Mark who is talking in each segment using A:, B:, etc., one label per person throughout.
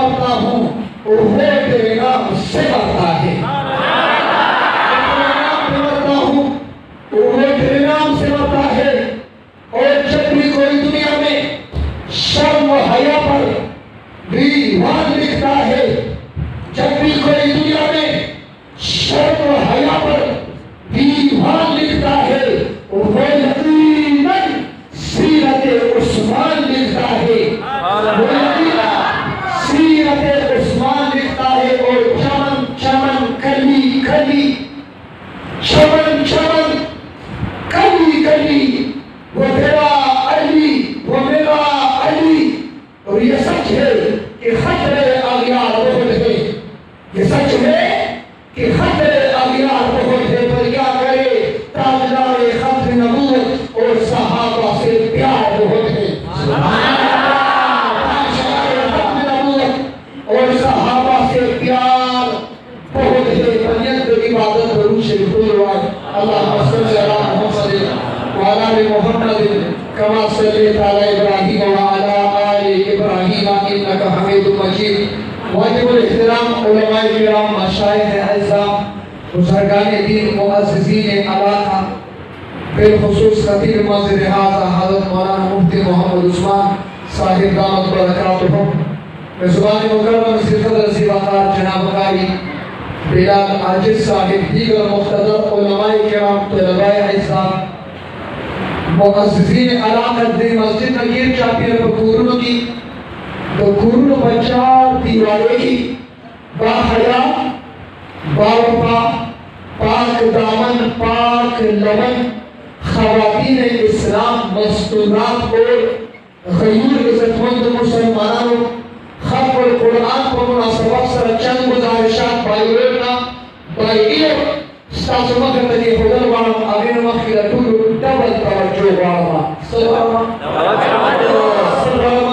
A: मरता हूँ वो तेरे नाम से मरता है, मरता हूँ वो तेरे नाम से मरता है। और जब भी कोई दुनिया में शर्म व हया पर दीवान लिखता है, जब भी कोई दुनिया में शर्म व हया पर दीवान लिखता है, वो यकीनन सीरत उस्मान लिखता है, वो यकीनन सीरत उस्मान लिखता है। और चमन चमन कली कली, चमन चमन कली कली, वो तेरा अली, वो मेरा अली। और ये सच है कि खतरे अगियार बहुत है, ये सच है कि खतरे अगियार बहुत है, पर क्या करे ताजदार खत नबूवत और सहाबा से प्यार बहुत है, और सहाबा से प्यार बहुत है। बनियत इबादत बरूद शरीफ अल्लाह मोहम्मद कमा सल्लल्लाहु अलैहि इब्राहीम व अला आलि इब्राहीम इन्नका हमीदुम मजीद। वाजिबुल इहतराम उलमाए किराम, मशाइख अज़्ज़ाम, बुज़ुर्गान दीन, मुअज़्ज़िज़ीन इलाका, बिलखुसूस खतीब मस्जिद हाज़ा हज़रत मौलाना मुफ्ती मोहम्मद उस्मान साहिब दामत बरकातुहुम, मेज़बान मुकर्रम सदर ज़िवाकार जनाब कारी बिलाल आजिज़ साहिब, दीगर मुख्तदर उलमाए किराम, तलबाए इज़्ज़ाम, मुअज़्ज़िज़ीन इलाका दी मस्जिद नगीर चापी बकुरुन की तो कुरुन बचार दीवारें की बाहया बावफा पाक दामन पाक लवन ख़वातीन इस्लाम मस्तूरात और गयूर इज़्ज़तमंद मुसलमानों खत्म कुरान को मुनासबत सर चंद गुजारिशात बायोना बाइयो सासुमा करते हैं खुदा वाला आगे न मखिला टू डबल तवज्जो वाला सलाम सलाम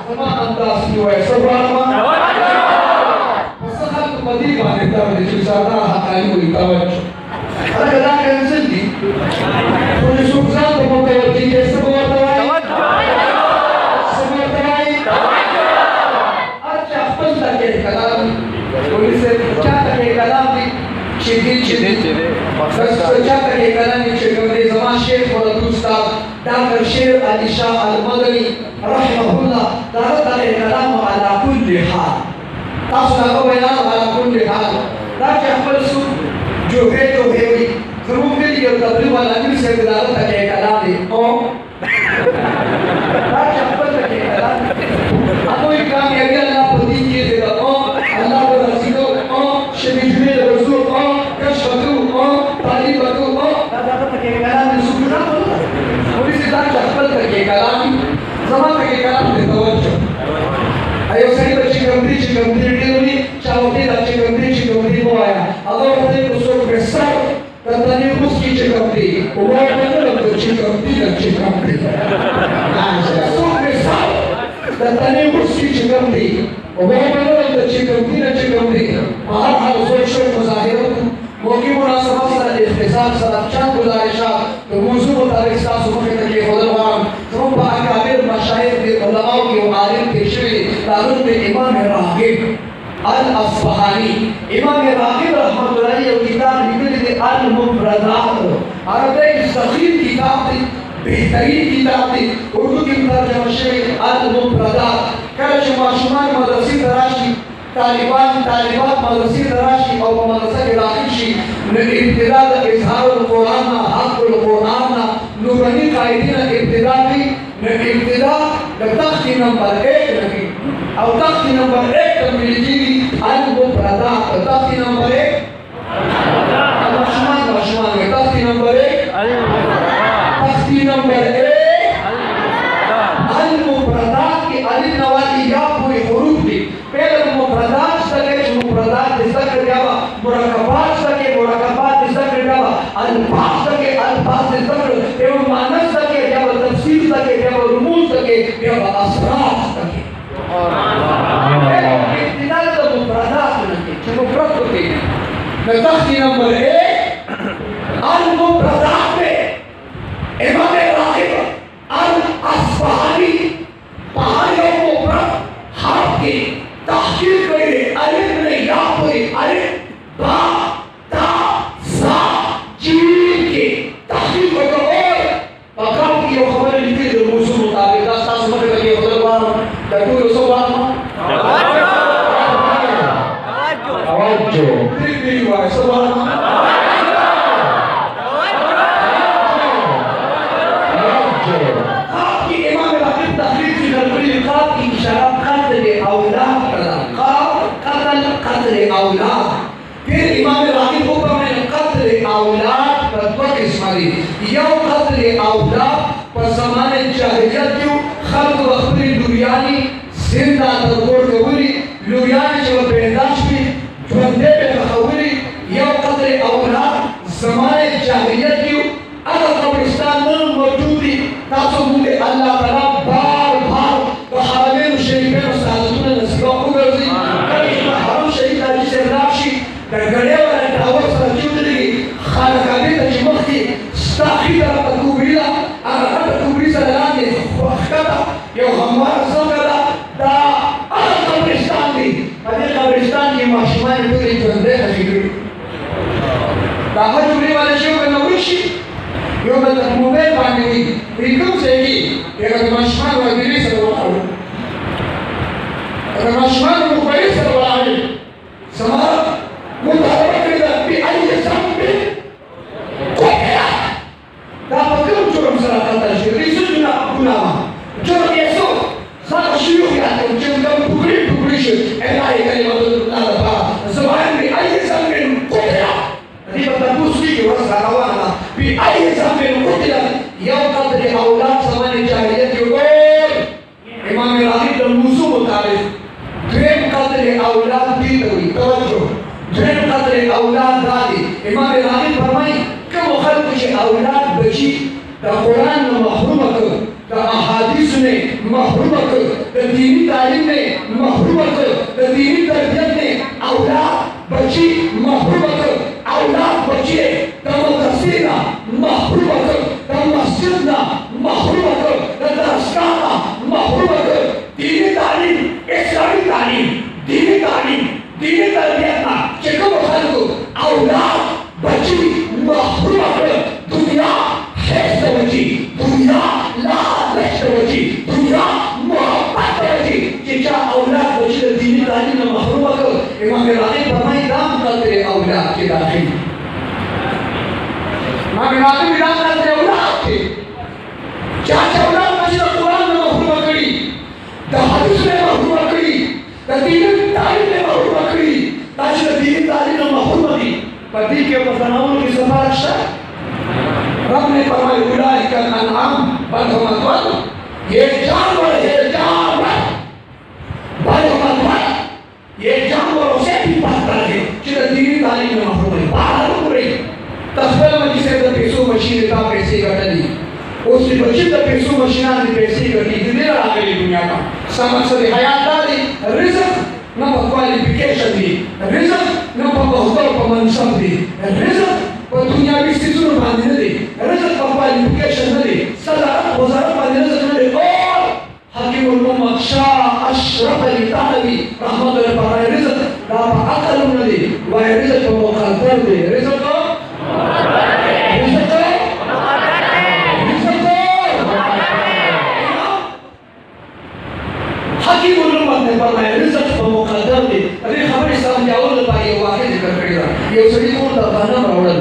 A: समा अंदाज की है सलाम मसला तो बदी गाने तवज्जो सुसादा हकाई हुई तवज्जो अरे कदा कैंसिल दी तो जो सुखसान तो मुतवज्जो के सब बताई अच्छा अपन तक कलाम पुलिस से क्या तक कलाम चिदे सोचा के कलाम चिदे जमा शेख और उस्ताद डॉक्टर शेर अली शाह अल मदनी रहमहुल्लाह दारत अल कलाम अला कुल्ली हाल तासना बयान अला कुल्ली हाल राज अहमद सु जो है जरूर के लिए तबलीग वाला नहीं से दारत के कलाम है ओ राज अहमद के कलाम अब एक काम है अल्लाह पति के दे ओ अल्लाह को रसीदो ओ शबीह में रसूल ओ कशफतु ओ तालिबतु ओ दादा के कलाम सुना और इसे दादा अहमद के कलाम जमा के कलाम दे तवज्जो ayo sari बच्ची कंपनी डेली चावती बच्ची कंपनी को आया अगर होते तो सो प्रेसर तंतनी उसकी कंपनी वो मतलब बच्ची कंपनी सो प्रेसर तंतनी उसकी कंपनी वो मतलब बच्ची कंपनी बाहर हाल सोशल मुजाहिरत मौके मुनासबत सर इख्तिसास सर चंद गुजारिशात तो मौजू मुताबिक सास मुके के खुदावान तुम बाकाबिर मशाइख के उलमाओं के आलिम के शरी तारुन में इमाम रागिब अल अस्फहानी इमाम रागिब रहमतुल्लाह अलैहि किताब लिखी है अल मुफरदात अरबी सगीर किताब थी बेहतरीन किताब थी उर्दू की तर्जुमा शेख अल मुफरदात कल माशूमान मदरसी तराशी तालिबात मदरसी तराशी और मदरसा के दाखिल शी इब्तिदा इजहार कुरान हक़ुल कुरान नूरानी कायदीन इब्तिदा की इब्तिदा तख्ती नंबर 1 लगी और तख्ती नंबर 1 तमिली अल मुफरदात तख्ती नंबर 1 माशूमान में तख्ती नंबर 1 तख्ती नंबर 1 अल मुफरदात की अली नवाली या पूरी हुरूफ थी पहले मुफरदात सके मुफरदात जिसका जावा मुरकबात सके मुरकबात जिसका जावा अल्फाज सके अल्फाज जिसका एवं मानस सके जावा तफसीर सके जावा रुमूज सके जावा असरार सके इब्तिदा तो मुफरदात नहीं है मुफरद होती है तख्ती नंबर 1 अल मुफरदात में इमाम रागिब अल अस्फहानी पहाड़ियों को हर औलाद। फिर इमाम रागिब को फरमाया कत्ल औलाद पर दो किस्म दी। यो कत्ल औलाद पर ज़माने जाहिलियत क्यों खल्क वक्फरी लुरियानी जिंदा तदबोर कबूरी लुरियानी जो बेदाश भी ज़ंदे पे खबूरी। यो कत्ल औलाद ज़माने जाहिलियत क्यों अगर कब्रिस्तान में मौजूदी तासो मुझे अल्लाह ताला बार बार हरमैन शरीफैन सादतुन नसीबा को गर्जी करिश्मा हरम शरीफ आदि से राशि दरगड़े वाला टावर सरचुदरी खाना काबे तजमखी स्ताखी तरफ तकुबरीला अगर तकुबरी से लाने वक्ता यो हमारा समझला दा अगर कब्रिस्तान भी अगर कब्रिस्तान की माशुमान पूरी जंदे हजीरी दावा जुबरी वाले शो का नवरिशी यो मतलब मोबाइल बांधी हुई रिकम से ही अगर माशुमान वाली से बोला अगर माशुमान मोबाइल से बोला है समाज मुताबिक करता भी आई सामने कोई है दावा क्यों जुर्म सरा करता है रिसर्च ना गुनाह जुर्म ये सो सारा शुरू किया तो जुर्म टुकड़ी टुकड़ी से ऐलान करे मतलब ना था ज़बान में आई सामने कोई है अभी बता पूछी कि वह सारा वाला भी आई सामने कोई है यह कत्ल औलाद ज़माने जाहिलियत के और इमाम रागिब तमूसु मुताबिक ड्रेम कत्ल औलाद दी हुई तवज्जो ड्रेम कत्ल औलाद दादी इमाम रागिब फरमाई कि वो खल्क के औलाद बची दा कुरान में महरूम कर दा अहादीस में महरूम कर दा दीनी तालीम में महरूम कर दा दीनी तरबियत में औलाद बची महरूम कर औलाद बचे दा मदरसा महरूम कर दा मस्जिद ना महरूम कर दा दरसगाह महरूम कर दीनी तालीम इस्लामी तालीम दीनी तरबियत ना चेको खल्क औलाद बची महरूम कर दुनिया है समझी दुनिया ला लश्करजी दुनिया मोहब्बत करजी कि क्या औलाद बची दीनी तालीम में महरूम कर इमाम रागिब फरमाई दाम करते औलाद के दाखिल इमाम रागिब दाम करते औलाद के क्या औलाद बची कुरान में महरूम करी दा हदीस में महरूम करी दा दीनी तालीम में महरूम करी ताकि दीनी तालीम में महरूम दी पति के मसनाओं की सिफारिश रब ने फरमाया उलाइका अनआम बल हुम अदल ये जानवर है जानवर बल हुम अदल ये जानवरों से भी बदतर है कि दीनी तालीम में महरूम है बाहर पूरे तस्वीर में जिसे तो पैसों मशीन का पैसे कटली उसकी बच्ची तो पैसों मशीन की पैसे कटी दुनिया आ गई दुनिया का समझ से हयात डाली रिस्क न क्वालिफिकेशन दी रिस्क न बहुतों को मनसब दी रिस्क और दुनियावी स्थितियों में बांधने दे रिज़्क़ का क्वालिफिकेशन न दे सदा वज़ारत बांधने से न दे और हकीमुल उम्मत शाह अशरफ अली तालवी रहमतुल्लाह फरमाए रिज़्क़ का अकल न दे वह रिज़्क़ को मुक़द्दर दे रिज़्क़ को हकीमुल उम्मत ने फरमाया रिज़्क़ को मुक़द्दर दे अभी खबर समझाओ तो भाई वाक़ई जिक्र करेगा ये सभी को दफाना रावल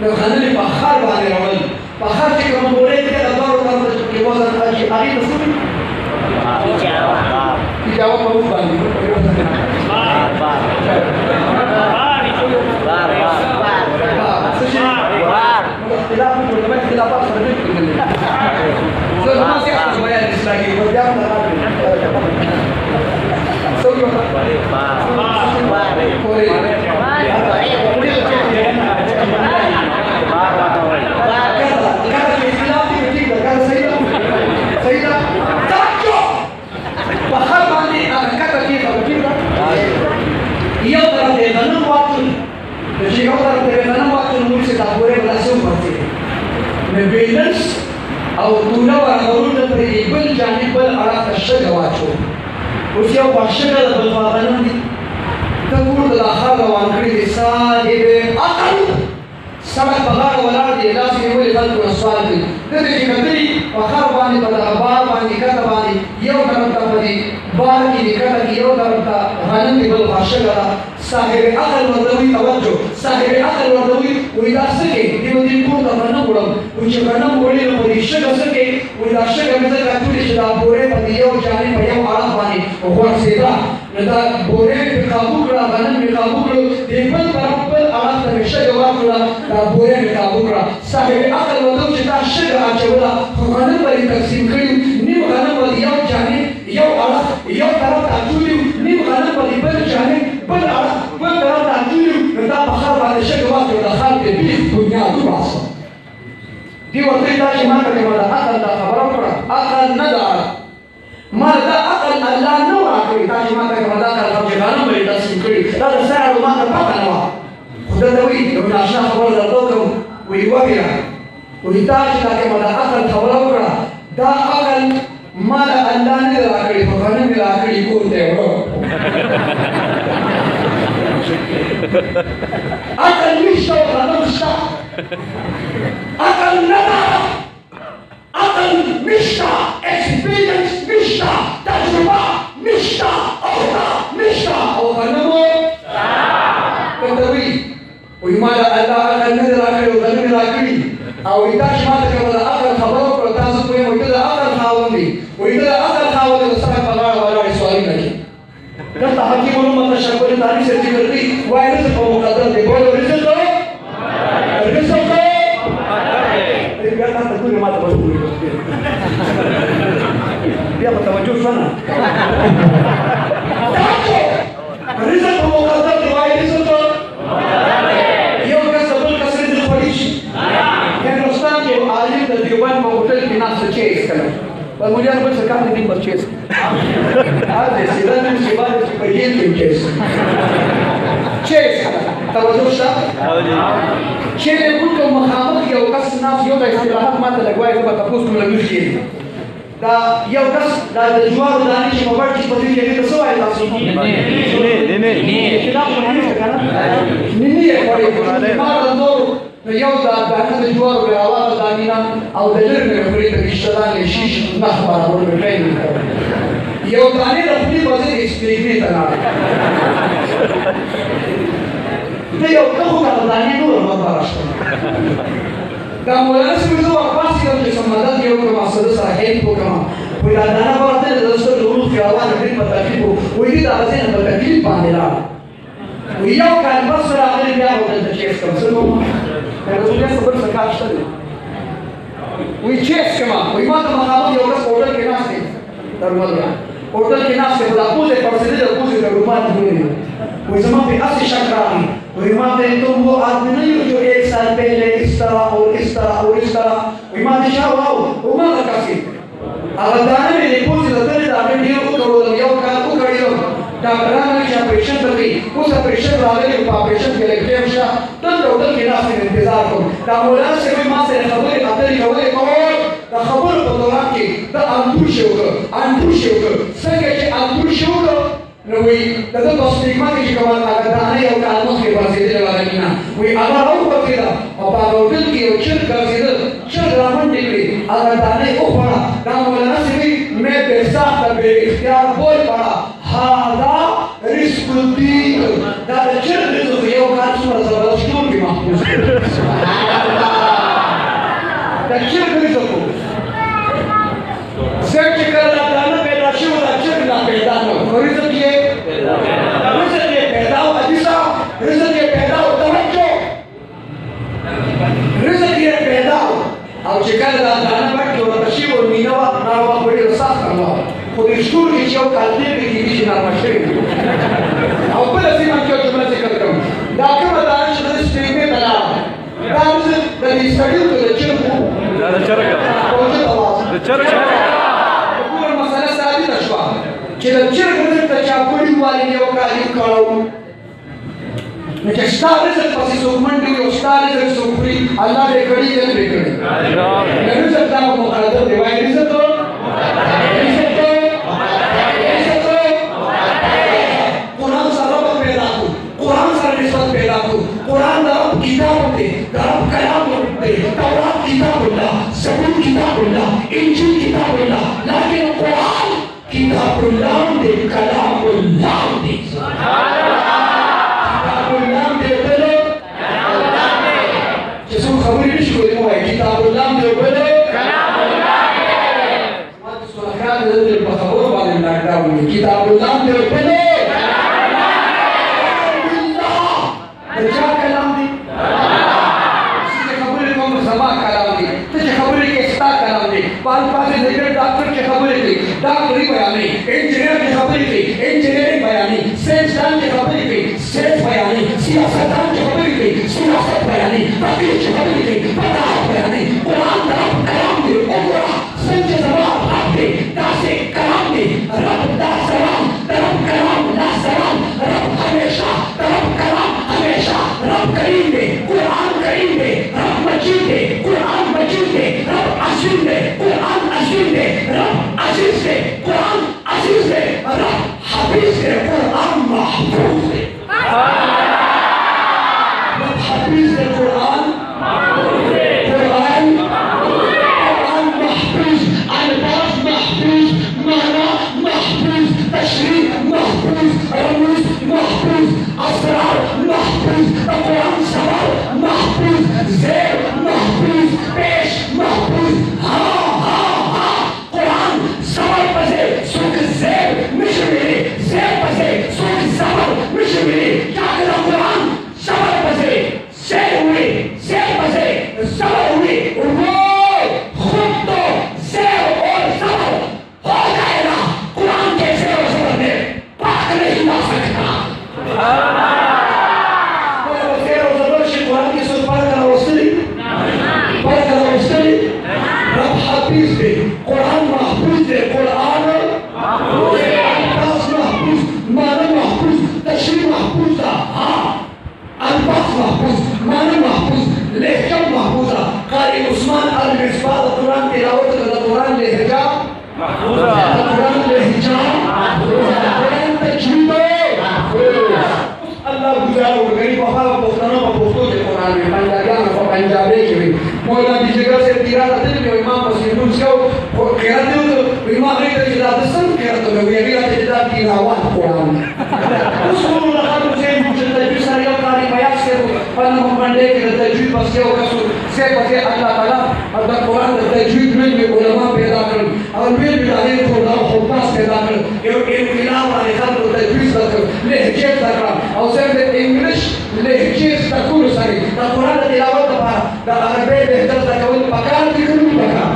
A: मैं खाने में बाहर बाहर रावल बाहर से कम बोले थे दबाव का कि वो ज़रा कि आगे तो सुन कि जाओ बहुत बारी और तूना वरगरुन पर इबल जानिब पर अड़ा कशग वाचो उसिया वाशगल बलवादन दी तकुर दलाखा वानकड़ी साहिब अकल सड़क बगार वला दी लास के बोले बल को सवाल की दे की कदरी वखार बानी बदा बार बानी कता बानी यो करता बदी बार की निकता की यो करता गनम की बल वाशगल साहिब अकल वदवी तवज्जो साहिब अकल वदवी उदास के दिन को तमन्ना बोलो कुछ करना बोले न परिश्र कर सके उदास के में का तुली शदा बोरे पदियो जाने भयम आला पानी और सेवा न دا بورې مې قابو کړه غنم مې قابو کړو د بل طرف بل اړخ ته مې شګه واخله دا بورې مې قابو کړه صاحب عقل وته چې دا شګه اچوله خو غنم به یې تقسیم کړي نیم غنم به یو جانب یو اړخ یو طرف ته اچولي نیم غنم به بل جانب بل اړخ بل طرف ته اچولي نو دا په خر باندې شګه واچوله د خر د بیخ بنیاد وباسه دې ورته دا چې ما ته کومه د عقل دا خبره وکړه عقل نه ده ما دا عقل الله نه راکړي دا چې ما ته کومه دا عقل چې غنم به یې تقسیم کړي دا د سره ما ته پته نه وه خو دلته وایي یو ناشنا خبره درته وکړم وایي وبیا وایي تا چې دا کومه د عقل خبره وکړه دا عقل ما له الله نه راکړي خو غنم یې راکړي کور ته یې وړو عقل نشته او غنم شته عقل نه ده عقل نشته experience نشته تجربه نشته عقده نشته او غنمو ورته وایي وایي ما له الله عقل نه دی راکړی او غنم یې راکړي او وایي دا چې ما ته کومه د عقل خبره وکړه تاسو پوهېږم وایي ته د عقل خاوند دی وایي ته د عقل خاوند د سره په غاړه ولاړې سوالونه کوي دلته حکیمونو متشکر تاریخ سے ذکر دی وایي رزق او مقدر دی بولو رزق رزق بیا تاسو ټول ما ته وګورئ بیا په توجه شو نه رزق او مقدر دی وایي رزق یو کس بل کس رزق وړي شي هندوستان کې عالم د دیوبند په هوټل کې ناست چې کله په مولیا بل څه کار نه پرچیز هغه سیده نن چې باندې چې په یې کې چیز توجه شته چې له کوم مخامخ یو کس ناس یو د اصطلاحات ماته لګوي زه به تاسو کوم لګوي شي دا یو کس دا د جوارو دانې چې په ورته په دې کې تاسو وایي تاسو نه چې دا په دې کې کنه نه یې ما نو یو دا دانه د جوارو په اواز دانینا او د لرګو په دې کې شتان شي نه خبره ورته یو دانې د خپل وځي ایکسپریمنټ نه ته یو څه خو دانې نور مبارک دا مولانا سمجھو واپس یو چې سمادت یو کوم اصل سره هیڅ وکما وی دا دانه ورته د دستور ضرورت کې اواز نه په تکلیف وی دا ځین په تکلیف باندې را وی یو کال بس راغلی بیا ورته چې کوم څه نو هغه څه خبر څه کار شته وی چې کما وی ما ته مخاطب یو کس هوټل کې ناشته درملګا هوټل کې ناشته په پوزه پرسیدل د پوزه د رومان دی وی زما په اصل شک راغی وی ما ته ته وو آدمی نه یو جو ایک سال پہلے اس طرح اور اس طرح اور اس طرح وی ما ته شاو او ما کافي هغه دانه مې پوزه د دې د اړې یو کړو یو کار وکړیو ډاکټرانو چې اپریشن کوي اوس اپریشن راغلی په اپریشن کې لګیم شته ته هوټل کې ناشته انتظار کوم دا مولانا چې ما سره خبرې اترې کولې دا خبر په دوران کې دا انډور شو څنګه چې انډور شو نو وی دا د پاستیګما کې کومه هغه دانه یو کالمه کې ورسېدل ولاګینا وی هغه راو پکېدا او په هوټل کې یو چر ګرځېدل چر رامن دی هغه دانه او پړه دا مولانا چې مې په ساحه به اختیار بول پړه هاذا رزق الدین دا چر دې یو کال څومره زبردست ټول کې محفوظ دا چر دې څنګه کله دانه پیدا شو دا چر نه پیدا نو رزق یې پیدا او حدیثا رزق یې پیدا او توجه رزق یې پیدا او چې کله دانه پټ ورته شي ورمینه وا ناروا وړي رساخ کړو خو دې شور کې یو کال دې کې چې ناروا شي او بل څه ما کې جمله ذکر کوم دا کومه دانه چې د سپېمه بلا دا رزق د دې سړیو ته چرګو دا چرګ د چرګ چې د چرګ رزق ته چا پړي والي یو کال یو کړو نو چې ستا رزق پسې څوک منډي او ستا رزق څوک خوري الله دې کړي دې نه کړي رزق دا مقدر دی وایي رزق قرآن سره پیدا کو قرآن سره نسبت پیدا کو قرآن دا کتاب دی دا کلام دی تورات کتاب الله زبور کتاب الله انجیل کتاب الله لیکن قرآن کتاب الله دی کلام الله دی سبحان الله کتاب الله دی بلو کلام الله دی چې څو خبرې نشي کولای مو کتاب الله دی بلو کلام الله دی ما څه خیال دې په خبرو باندې لاګاو کتاب الله دی بلو डॉक्टरी बयानी, इंजीनियर की खबरी की इंजीनियरिंग बयानी, साइंसदान की खबरी की साइंस बयानी, सियासतदान की खबरी की सियासत बयानी, वकील की खबरी की वकालत बयानी, कुरान तरफ कलाम की उमरा संजय जवाब आपके दासे कलाम की रब दा सलाम तरफ कलाम ला सलाम रब हमेशा तरफ कलाम हमेशा रब करीम दे कुरान करीम दे रब मजीद दे कुरान मजीद दे रब अजीज दे कुरान अजीज दे रब अजीज दे कुरान अजीज दे रब हफीज दे कुरान महफूज दे रब हफीज दे कुरान महफूज दे कुरान महफूज अल्फाज महफूज माना महफूज तशरीह महफूज रमूज महफूज असरार महफूज कुरान सवाल महफूज ज़ेर महफूज पेश महफूज हाँ हाँ हाँ कुरान सवाल पसे सुख ज़ेर मिशमिली ज़ेर पसे सुख सवाल मिशमिली क्या करा कुरान सवाल पसे ज़ेर हुई ज़ेर पसे सवाल हुई वो खुद तो ज़ेर और सवाल हो जाएगा कुरान के ज़ेर और सवाल में पाक नहीं ला सकता कुरान महफूज दे कुरान महफूज दे अल्फाज महफूज माना महफूज तशरीह महफूज हाँ अल्फाज महफूज माना महफूज लहजा महफूज कारी उस्मान अल-मिस्बाह कुरान तिलावत करता कुरान लहजा महफूज कुरान लहजा महफूज कुरान तजवीद महफूज अल्लाह गुजार और गरीब वफा पोखराना और पोखरों के कुरान में पंजाबियान और पंजाबी के भी मौला की जगह से तीरा लाते हैं कि इमाम मुस्लिम से वो कहते हो तो इमाम ने तो जिला दसन कहते हो ये भी आते जिला की आवाज़ कुरान उसको लगा तो से मुझे तजवीज़ सारी कारी बयान से पन्ना मंडे के तजवीज़ बस के होगा से बसे अल्लाह ताला और कुरान के तजवीज़ में उलमा पैदा कर और फिर बिलाने को ना हुब्बास पैदा कर ये इनकलाब वाले खान को तजवीज़ कर लहजे तक और सिर्फ इंग्लिश लहजे तक को सारी कुरान तिलावत का अरबी लहजा तक वो पकार की करूँ पकार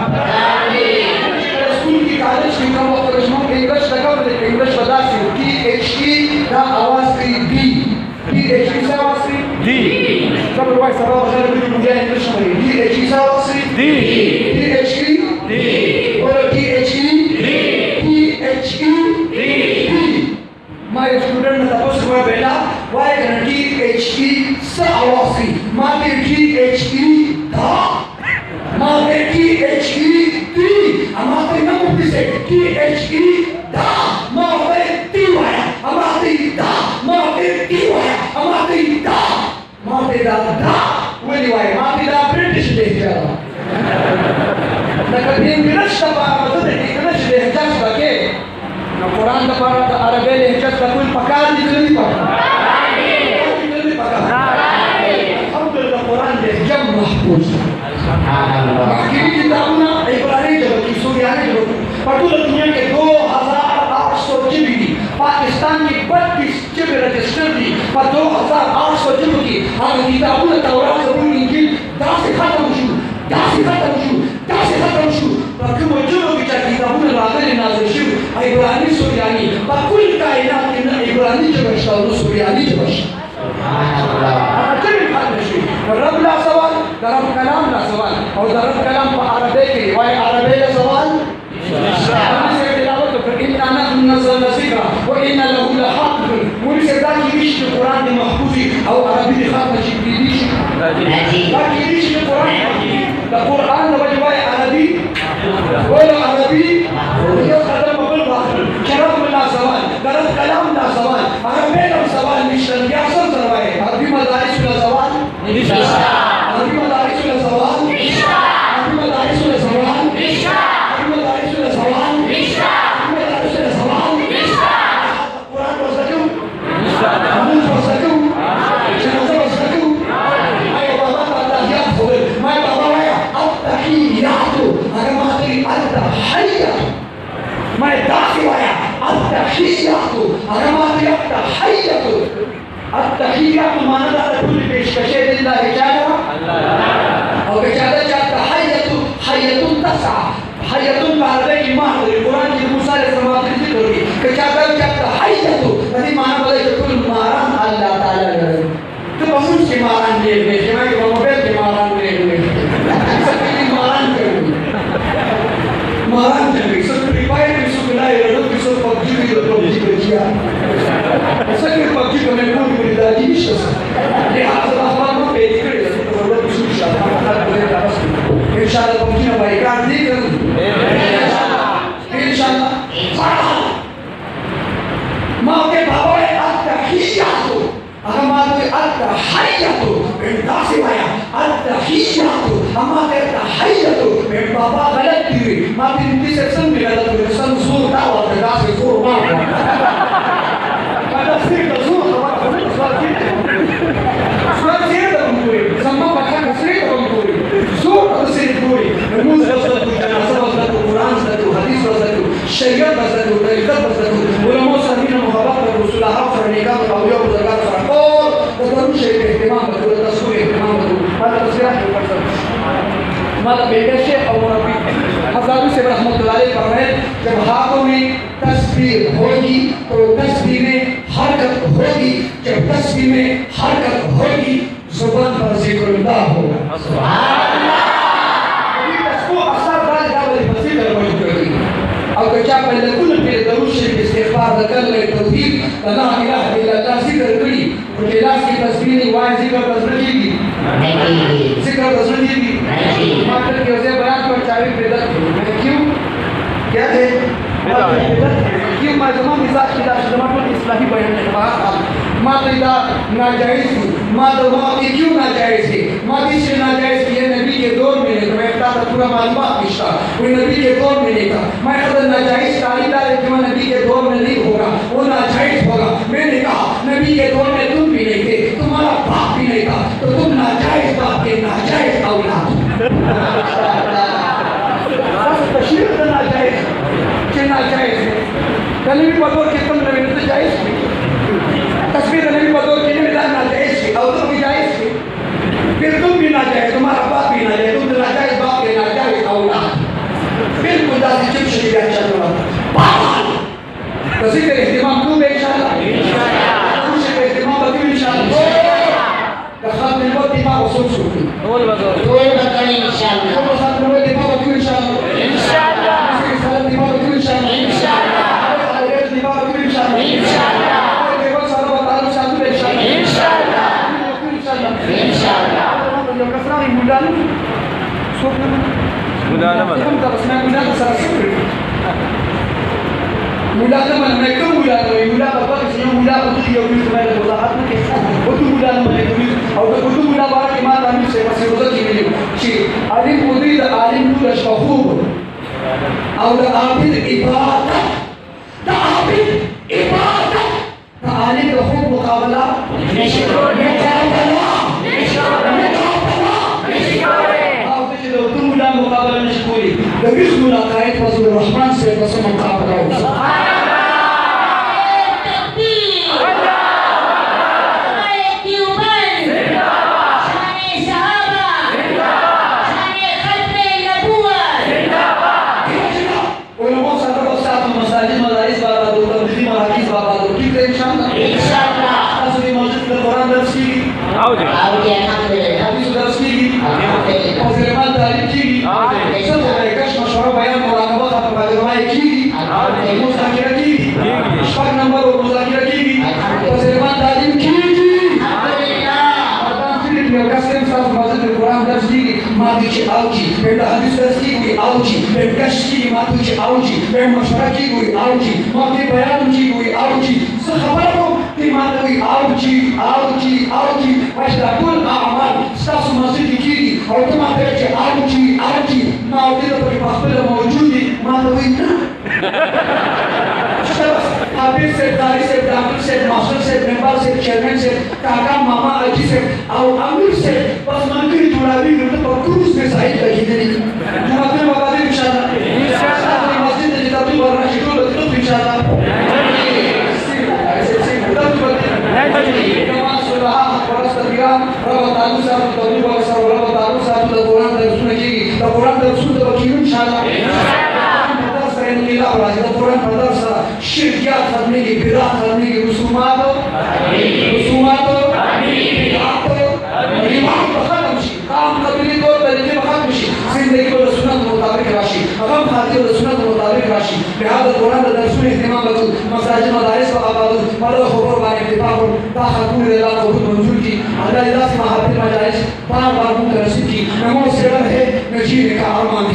A: स्कूल की कॉलेज की कम वक्त रस्मों इंग्लिश तक और इंग्लिश बता सी PhD का आवाज़ की D PhD से आवाज़ की D सब लोग सब बता रहे हैं मुझे इंग्लिश में PhD से आवाज़ की D PhD D और PhD my student में तपस्या हुआ बेटा why can PhD से आवाज़ की माँ की PhD था माँ की PhD थी हमारे नमूने से PhD था माँ के टी वाया हमारे था माँ के टी वाया हमारे था माँ के दा वो नहीं वाया माँ के दा ब्रिटिश देश जाता लेकिन इंग्लिश का बात मतलब इंग्लिश देश जाता के ना कुरान का बात अरबी देश का कोई पकार निकली पकार कुरान देश जब महफूज बाकी किताबना इब्रानी जब की सूर्यानी जब पटुल दुनिया के 2800 जीबी की पाकिस्तान की 32 जीबी रजिस्टर थी पर 2800 जीबी की हम किताबना तौरात ज़बूर इंजील 10 खत्म शु बाकी मौजूद की किताबना लागे नाज़िल शु इब्रानी सूर्यानी बाकुल कायनात के इब्रानी जब शायद सूर्यानी जब रब ला सवाल दरब कलाम ला सवाल और दरब कलाम को अरबी के वाय अरबी ला सवाल से तिलावत तो फिर इन्ना नहनु नज़लना ज़िक्रा व इन्ना लहु लहाफ़िज़ून मुझे से दाकी विश कुरान की महफूज़ी और अरबी की खात शिकरीश दाकी विश कुरान द कुरान द वजवाय अरबी वला अरबी ये कदम बल बाहर शरब ला सवाल दरब कलाम ला सवाल अरबी ला सवाल मिशन क्या सब सरवाए अरबी मदारिस ला सवाल अरबी मदारिस ला सवाल अरबी मदारिस ला सवाल अरबी मदारिस ला सवाल अरबी मदारिस ला सवाल कुरान को सकूं हमूद को सकूं जनाज़ा को सकूं मैं बाबा अल्लाह बोल मैं बाबा आया अत्तहियातु अगर माती अत्तहियातु मैं दाखिल आया अत्तहियातु अगर माती अत्तहियातु अत्तहियातु माना दादा कुल पेशकशे लिल्लाह ताला और बेचारा चाहता हयतुन तसा हयतुन का अरबी की माँ कुरान की मुसाल Kecapan kata hai jatuh. Tadi mana boleh betul marah Allah Taala. Itu bangun si marah dia. Cuma kita mobil si marah dia. Seperti marah dia. Marah dia. Seperti bayi besok kelai lalu besok PUBG kerja. Seperti PUBG kami pun berdiri di sini. Dia asal apa pedi kerja. Kalau besok insyaallah PUBG nak baik kan? Insyaallah. ما في بابا التحيات أما في التحيات من داسمايا التحيات أما في التحيات من بابا غلط كذي ما في نتيجة من غلط كذي سنزور دعوة تداس زور ما هذا سير زور سوال سير تقولي سما بكرة سير تقولي زور هذا سير تقولي موز بسدو جنازة بسدو قرآن بسدو حديث بسدو شريعة بسدو طريقة بسدو ولما سامينا محبة الرسول الله فرنيكا وأولياء وزكاة فرقور وتروح شيء اهتمام بدو تصوير اهتمام بدو هذا تصوير ماذا बेटे शेख और नबी हज़ारों से रहमतुल्लाह अलैह फरमाए जब हाथों में तस्बीह होगी तो तस्बीह में हरकत होगी जब तस्बीह में हरकत होगी जुबान पर जिक्रुल्लाह होगा सुभान अल्लाह ये तस्बीह असर डाल डाल मस्जिद में मौजूद और क्या पहले कुल पे दरूद शरीफ इस्तिग़फ़ार कर ले तौहीद ला इलाहा इल्लल्लाह जिक्र करी और इलाह की तस्बीह वाह जिक्र तस्बीह की नहीं जिक्र तस्बीह की नहीं मात्र के उसे बयान पर चाबी पैदा क्यों क्या है क्यों मजमा मिजाज की दाशमा को इस्लामी बयान ने कहा मात्र इदा नाजायज मात्र वहाँ क्यों नाजायज है मादी से नाजायज ये नबी के दौर में नहीं मैं कहता पूरा मालूमात निश्ता वो नबी के दौर में नहीं था मैं कहता नाजायज तारीफ़ है कि वो नबी के दौर में नहीं होगा वो नाजायज होगा मैंने कहा नबी के दौर में तुम भी नहीं थे तुम्हारा बाप भी नहीं था तो तुम नाजायज बाप के नाजायज औलाद तशरीफ तो नाजायज के नाजायज है नबी बदौर के तुम नबी तो जायज तस्वीर नबी बदौर के लिए नाजायज है और तुम भी जायज है फिर तुम भी नाजायज तुम्हारा बाप भी नाजायज तुम तो नाजायज बाप के नाजायज औलाद बिल्कुल दादी चिप शरीफ चल रहा बात कसी के इस्तेमाल क्यों इंशाअल्लाह कुछ के इस्तेमाल क्यों इंशाअल्लाह दखल में बहुत दिमाग सोच सकते बोल बताइए इंशाअल्लाह तो साथ में दिमाग क्यों इंशाअल्लाह इंशाअल्लाह इसके साथ दिमाग क्यों इंशाअल्लाह इंशाअल्लाह अरे दिमाग क्यों इंशाअल्लाह इंशाअल्लाह और देखो सारा बता दो साथ में इंशाअल्लाह इंशाअल्लाह इंशाअल्लाह जो कसरा ही मुलान सोच मुलान मतलब हम तब इसमें मुलान सारा सब मुला तो मन में क्यों मुला तो मुला बाबा किसी मुला को दिया हुई तुम्हारे बोला हाथ में कैसा वो तो मुला में तुम्हें और वो तो मुला बार के मां आदमी से बस रोजा की मिली ची आलिम मुदीद आलिम तो शहूब और आबिद इबादत ता आबिद इबादत ता आलिम तो खूब मुकाबला निश्चित मुकाबला तुम मुला मुकाबला निश्चित तो इस मुलाकात फजल रहमान से बस मुकाबला हो मातुची आवची बेटा हदीसची हुई आवची बेटकशी मातुची आवची बे मशरकी हुई आवची माते बयानची हुई आवची खबरों की माते हुई आवची वशदाकुल आमाल स्टाफ मस्जिद की और तुम्हारे के आवची माते तो के पास में मौजूद माते हुई ना हाफिज से दारी से डॉक्टर से मास्टर से मेंबर से चेयरमैन से काका मामा अजी से और अमीर से बस मन की जुड़ा भी तो क्रूज में साइड लगी थी जुमाते में बता दे इंशाल्लाह मस्जिद में जितना भी वरना शिकल तो इंशाल्लाह नमाज सुबह फरज तकबीरा रब तालु साहब तबलीग व सर रब तालु साहब तो कुरान दर्शन की तो कुरान दर्शन तो की इंशाल्लाह मदरसा इन लीला और आज तो कुरान मदरसा शिरकियात खत्म की, बिदात खत्म की, रसूमात ईमान बखतम शी, काम कबीली तौर तरीके बखतम शी, जिंदगी को सुन्नत मुताबिक राशि, अगम खाती और सुन्नत मुताबिक राशि, लिहाजा कुरान दा दरसूल इहतिमाम बतू, मसाजिद मदारिस व आबादू, मदद खबर बाने इत्तिफाक और ताहकुल अल्लाह को मंजूर की, अल्लाह इल्लाह से महाफिल मजालिस बार-बार मुनसिब की, नमो सिरम है नजीर का अरमान